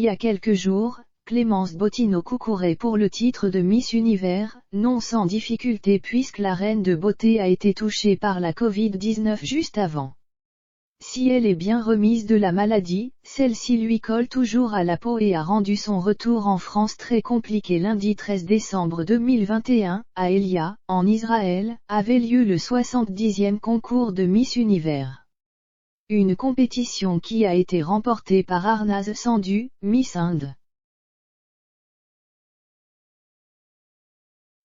y a quelques jours, Clémence Bottineau concourait pour le titre de Miss Univers, non sans difficulté puisque la reine de beauté a été touchée par la Covid-19 juste avant. Si elle est bien remise de la maladie, celle-ci lui colle toujours à la peau et a rendu son retour en France très compliqué. Lundi 13 décembre 2021, à Elia, en Israël, avait lieu le 70e concours de Miss Univers. Une compétition qui a été remportée par Arnaz Sandhu, Miss Inde.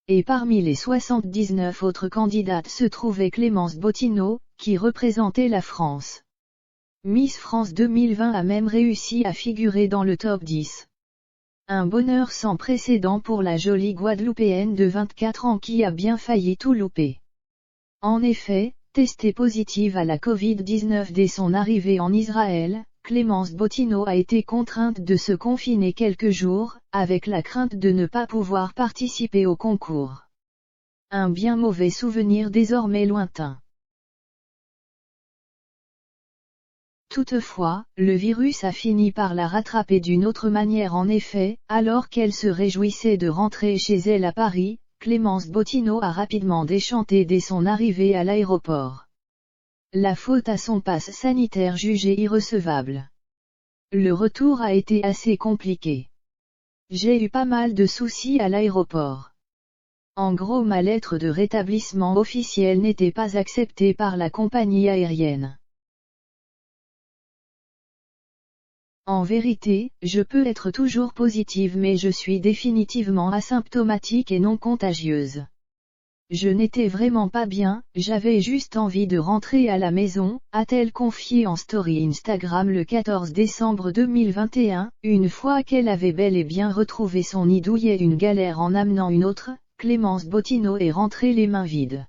Et parmi les 79 autres candidates se trouvait Clémence Bottineau, qui représentait la France. Miss France 2020 a même réussi à figurer dans le top 10. Un bonheur sans précédent pour la jolie Guadeloupéenne de 24 ans qui a bien failli tout louper. En effet, testée positive à la Covid-19 dès son arrivée en Israël, Clémence Bottineau a été contrainte de se confiner quelques jours, avec la crainte de ne pas pouvoir participer au concours. Un bien mauvais souvenir désormais lointain. Toutefois, le virus a fini par la rattraper d'une autre manière. En effet, alors qu'elle se réjouissait de rentrer chez elle à Paris, Clémence Bottineau a rapidement déchanté dès son arrivée à l'aéroport. La faute à son passe sanitaire jugé irrecevable. Le retour a été assez compliqué. J'ai eu pas mal de soucis à l'aéroport. En gros, ma lettre de rétablissement officielle n'était pas acceptée par la compagnie aérienne. En vérité, je peux être toujours positive mais je suis définitivement asymptomatique et non contagieuse. Je n'étais vraiment pas bien, j'avais juste envie de rentrer à la maison, a-t-elle confié en story Instagram le 14 décembre 2021, une fois qu'elle avait bel et bien retrouvé son nid d'où il y a une galère en amenant une autre, Clémence Bottineau est rentrée les mains vides.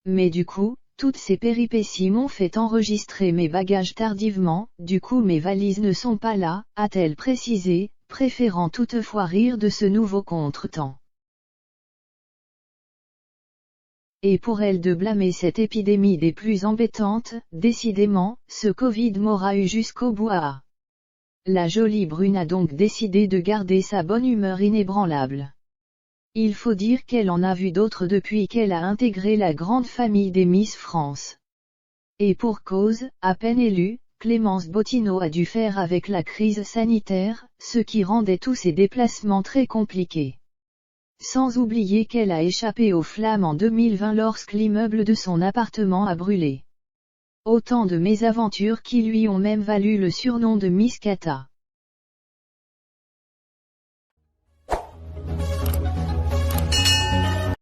Mais du coup, toutes ces péripéties m'ont fait enregistrer mes bagages tardivement, du coup mes valises ne sont pas là, a-t-elle précisé, préférant toutefois rire de ce nouveau contretemps. Et pour elle de blâmer cette épidémie des plus embêtantes, décidément, ce Covid m'aura eu jusqu'au bout. La jolie brune a donc décidé de garder sa bonne humeur inébranlable. Il faut dire qu'elle en a vu d'autres depuis qu'elle a intégré la grande famille des Miss France. Et pour cause, à peine élue, Clémence Bottineau a dû faire avec la crise sanitaire, ce qui rendait tous ses déplacements très compliqués. Sans oublier qu'elle a échappé aux flammes en 2020 lorsque l'immeuble de son appartement a brûlé. Autant de mésaventures qui lui ont même valu le surnom de Miss Cata.